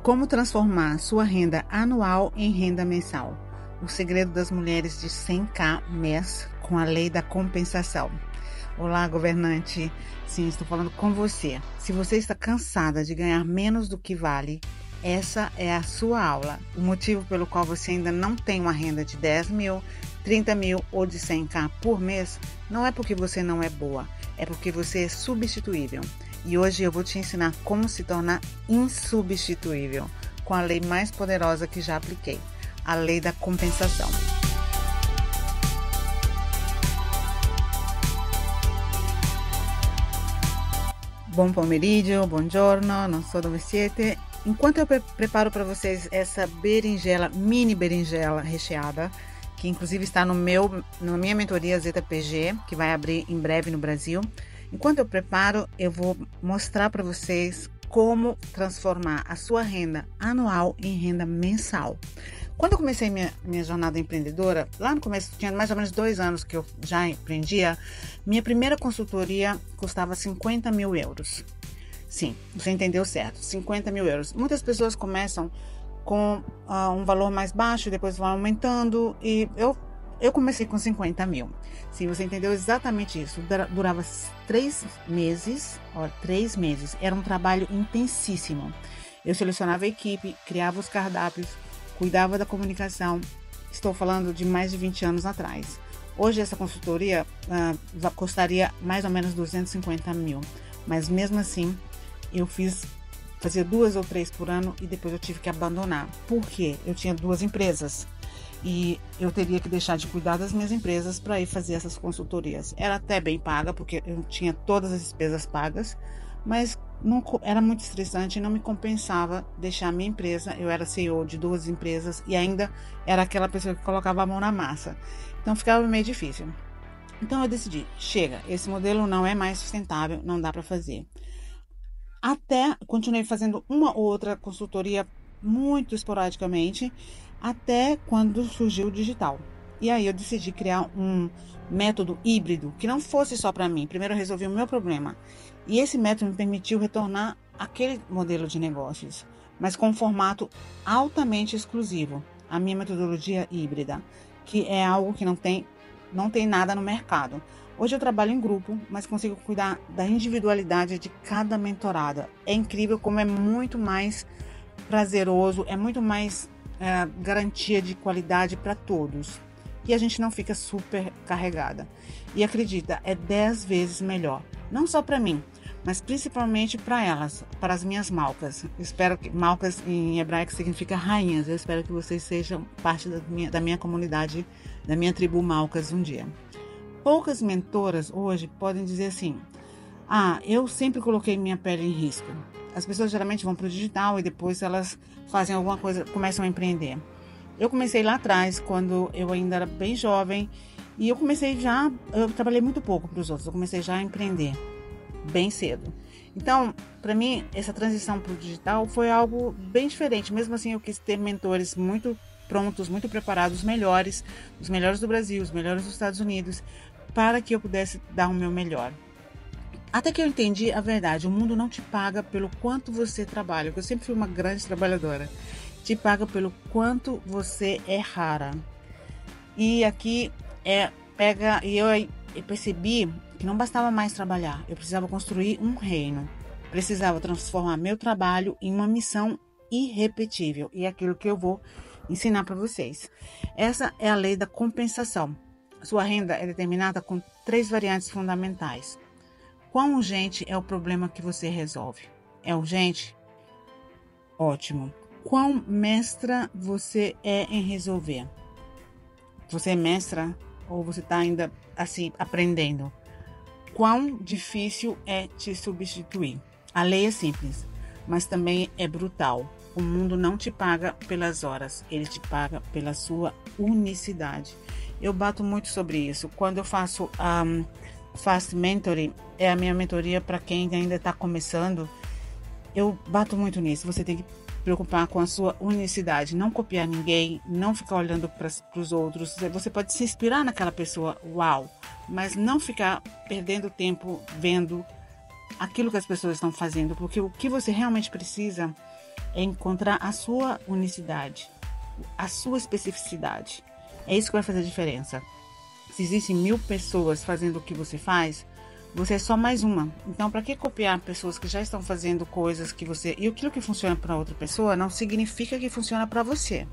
Como transformar sua renda anual em renda mensal? O segredo das mulheres de 100k mês com a lei da compensação. Olá, governante. Sim, estou falando com você. Se você está cansada de ganhar menos do que vale, essa é a sua aula. O motivo pelo qual você ainda não tem uma renda de 10 mil, 30 mil ou de 100k por mês não é porque você não é boa, é porque você é substituível. E hoje eu vou te ensinar como se tornar insubstituível com a lei mais poderosa que já apliquei, a lei da compensação. Bom pomeriggio, buongiorno, non so dove siete. Enquanto eu preparo para vocês essa berinjela, mini berinjela recheada, que inclusive está na minha mentoria ZPG, que vai abrir em breve no Brasil. Enquanto eu preparo, eu vou mostrar para vocês como transformar a sua renda anual em renda mensal. Quando eu comecei minha jornada empreendedora, lá no começo, tinha mais ou menos 2 anos que eu já empreendia, minha primeira consultoria custava 50 mil euros. Sim, você entendeu certo, 50 mil euros. Muitas pessoas começam com um valor mais baixo, depois vão aumentando, e eu comecei com 50 mil. Sim, você entendeu exatamente isso. Durava 3 meses. Olha, 3 meses. Era um trabalho intensíssimo. Eu selecionava a equipe, criava os cardápios, cuidava da comunicação. Estou falando de mais de 20 anos atrás. Hoje essa consultoria custaria mais ou menos 250 mil. Mas mesmo assim, fazia 2 ou 3 por ano e depois eu tive que abandonar. Por quê? Eu tinha 2 empresas. E eu teria que deixar de cuidar das minhas empresas para ir fazer essas consultorias. Era até bem paga, porque eu tinha todas as despesas pagas, mas não, era muito estressante e não me compensava deixar a minha empresa. Eu era CEO de 2 empresas e ainda era aquela pessoa que colocava a mão na massa. Então ficava meio difícil. Então eu decidi, chega, esse modelo não é mais sustentável, não dá para fazer. Até continuei fazendo uma ou outra consultoria muito esporadicamente, até quando surgiu o digital. E aí eu decidi criar um método híbrido que não fosse só para mim. Primeiro eu resolvi o meu problema. E esse método me permitiu retornar àquele modelo de negócios, mas com um formato altamente exclusivo. A minha metodologia híbrida, que é algo que não tem nada no mercado. Hoje eu trabalho em grupo, mas consigo cuidar da individualidade de cada mentorada. É incrível como é muito mais prazeroso, é muito mais garantia de qualidade para todos. E a gente não fica super carregada. E acredita, é 10 vezes melhor. Não só para mim, mas principalmente para elas, para as minhas malcas. Espero que malcas em hebraico significa rainhas. Eu espero que vocês sejam parte da minha comunidade, da minha tribo malcas um dia. Poucas mentoras hoje podem dizer assim: eu sempre coloquei minha pele em risco. As pessoas geralmente vão para o digital e depois elas fazem alguma coisa, começam a empreender. Eu comecei lá atrás, quando eu ainda era bem jovem, e eu trabalhei muito pouco para os outros, eu comecei já a empreender bem cedo. Então, para mim, essa transição para o digital foi algo bem diferente. Mesmo assim, eu quis ter mentores muito prontos, muito preparados, os melhores do Brasil, os melhores dos Estados Unidos, para que eu pudesse dar o meu melhor. Até que eu entendi a verdade, o mundo não te paga pelo quanto você trabalha, porque eu sempre fui uma grande trabalhadora, te paga pelo quanto você é rara. E aqui eu percebi que não bastava mais trabalhar, eu precisava construir um reino, precisava transformar meu trabalho em uma missão irrepetível, e é aquilo que eu vou ensinar para vocês. Essa é a lei da compensação. Sua renda é determinada com 3 variantes fundamentais. Quão urgente é o problema que você resolve? É urgente? Ótimo. Quão mestra você é em resolver? Você é mestra ou você está ainda assim aprendendo? Quão difícil é te substituir? A lei é simples, mas também é brutal. O mundo não te paga pelas horas, ele te paga pela sua unicidade. Eu bato muito sobre isso. Quando eu faço Fast Mentoring, é a minha mentoria para quem ainda está começando, eu bato muito nisso. Você tem que preocupar com a sua unicidade, não copiar ninguém, não ficar olhando para os outros. Você pode se inspirar naquela pessoa, uau, mas não ficar perdendo tempo vendo aquilo que as pessoas estão fazendo, porque o que você realmente precisa é encontrar a sua unicidade, a sua especificidade. É isso que vai fazer a diferença. Se existem 1000 pessoas fazendo o que você faz, você é só mais uma. Então, para que copiar pessoas que já estão fazendo coisas que você... E aquilo que funciona para outra pessoa não significa que funciona para você.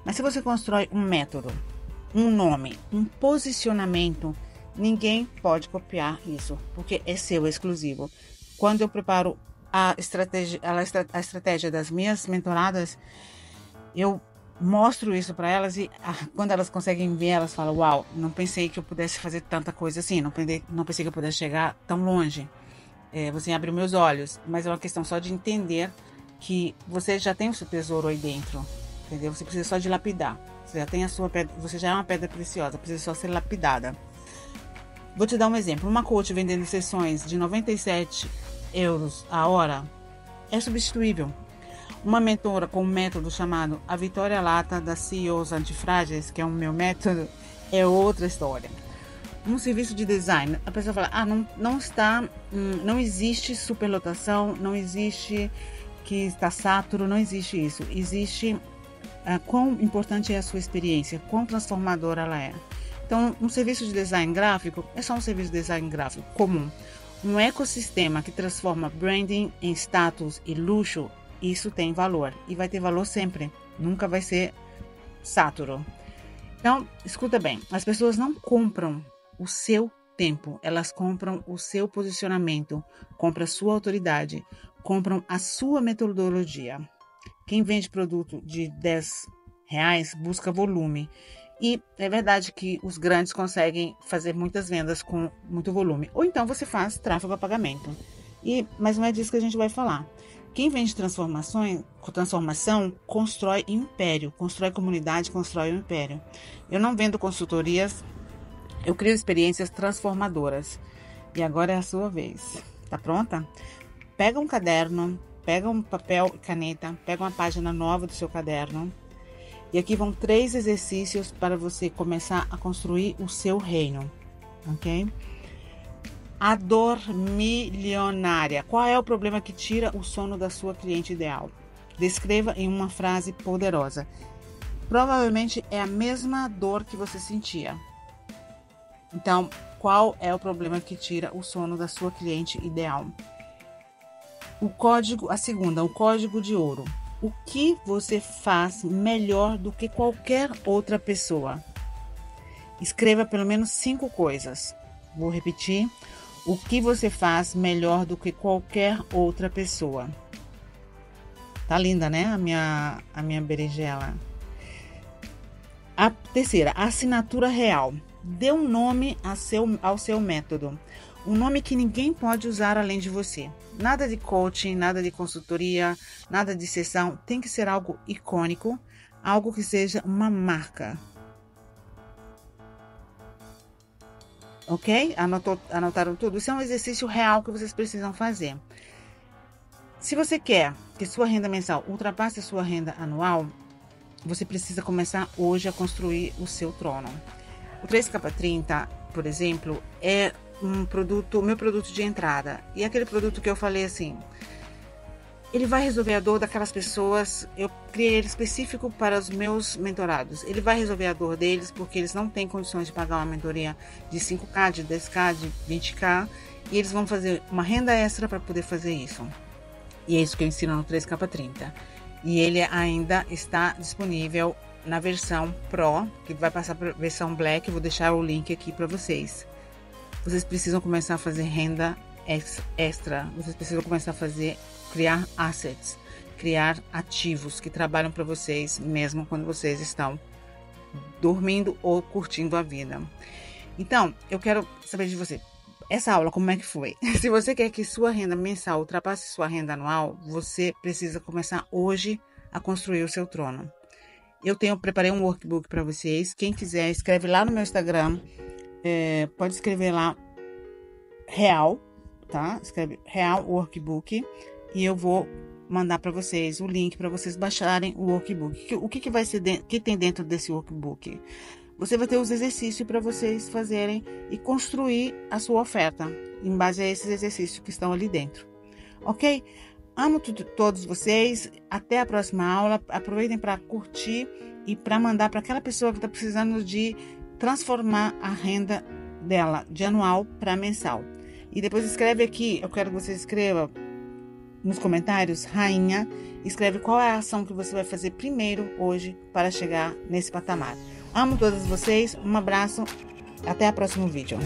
Mas se você constrói um método, um nome, um posicionamento, ninguém pode copiar isso, porque é seu, é exclusivo. Quando eu preparo a estratégia das minhas mentoradas, eu mostro isso para elas e quando elas conseguem ver, elas falam: uau, não pensei que eu pudesse fazer tanta coisa assim, não pensei que eu pudesse chegar tão longe. Você abriu meus olhos, mas é uma questão só de entender que você já tem o seu tesouro aí dentro, entendeu? Você precisa só de lapidar. Você já tem a sua pedra, você já é uma pedra preciosa, precisa só ser lapidada. Vou te dar um exemplo. Uma coach vendendo sessões de 97 euros a hora é substituível. Uma mentora com um método chamado A Vitória Lata das CEOs Antifrágeis, que é o meu método, é outra história. Um serviço de design, a pessoa fala: não existe superlotação, não existe que está saturo, não existe isso. Existe quão importante é a sua experiência, quão transformadora ela é. Então, um serviço de design gráfico é só um serviço de design gráfico comum. Um ecossistema que transforma branding em status e luxo, isso tem valor e vai ter valor sempre, nunca vai ser saturo. Então, escuta bem, as pessoas não compram o seu tempo, elas compram o seu posicionamento, compram a sua autoridade, compram a sua metodologia. Quem vende produto de R$10 busca volume. E é verdade que os grandes conseguem fazer muitas vendas com muito volume. Ou então você faz tráfego a pagamento. Mas não é disso que a gente vai falar. Quem vende transformação constrói império, constrói comunidade, constrói um império. Eu não vendo consultorias, eu crio experiências transformadoras. E agora é a sua vez. Tá pronta? Pega um caderno, pega um papel e caneta, pega uma página nova do seu caderno. E aqui vão 3 exercícios para você começar a construir o seu reino, ok? A dor milionária. Qual é o problema que tira o sono da sua cliente ideal? Descreva em uma frase poderosa. Provavelmente é a mesma dor que você sentia. Então, qual é o problema que tira o sono da sua cliente ideal? A segunda, o código de ouro. O que você faz melhor do que qualquer outra pessoa? Escreva pelo menos 5 coisas. Vou repetir. O que você faz melhor do que qualquer outra pessoa? Tá linda, né? A minha berinjela. A terceira, a assinatura real. Dê um nome ao seu método. Um nome que ninguém pode usar além de você. Nada de coaching, nada de consultoria, nada de sessão. Tem que ser algo icônico, algo que seja uma marca. Ok? Anotaram tudo? Isso é um exercício real que vocês precisam fazer. Se você quer que sua renda mensal ultrapasse a sua renda anual, você precisa começar hoje a construir o seu trono. O 3K30, por exemplo, é o meu produto de entrada. E aquele produto que eu falei assim, ele vai resolver a dor daquelas pessoas. Eu criei ele específico para os meus mentorados. Ele vai resolver a dor deles porque eles não têm condições de pagar uma mentoria de 5K, de 10K, de 20K. E eles vão fazer uma renda extra para poder fazer isso. E é isso que eu ensino no 3K30. E ele ainda está disponível na versão Pro, que vai passar para a versão Black. Eu vou deixar o link aqui para vocês. Vocês precisam começar a fazer renda extra. Vocês precisam começar a criar assets, criar ativos que trabalham para vocês, mesmo quando vocês estão dormindo ou curtindo a vida. Então, eu quero saber de você, essa aula como é que foi? Se você quer que sua renda mensal ultrapasse sua renda anual, você precisa começar hoje a construir o seu trono. Preparei um workbook para vocês. Quem quiser, escreve lá no meu Instagram. Pode escrever lá real, tá? Escreve real workbook e eu vou mandar para vocês o link para vocês baixarem o workbook. O que vai ser que tem dentro desse workbook? Você vai ter os exercícios para vocês fazerem e construir a sua oferta em base a esses exercícios que estão ali dentro, ok? Amo todos vocês. Até a próxima aula. Aproveitem para curtir e para mandar para aquela pessoa que está precisando de transformar a renda dela de anual para mensal. E depois escreve aqui, eu quero que você escreva nos comentários, rainha, escreve qual é a ação que você vai fazer primeiro hoje para chegar nesse patamar. Amo todos vocês, um abraço, até o próximo vídeo.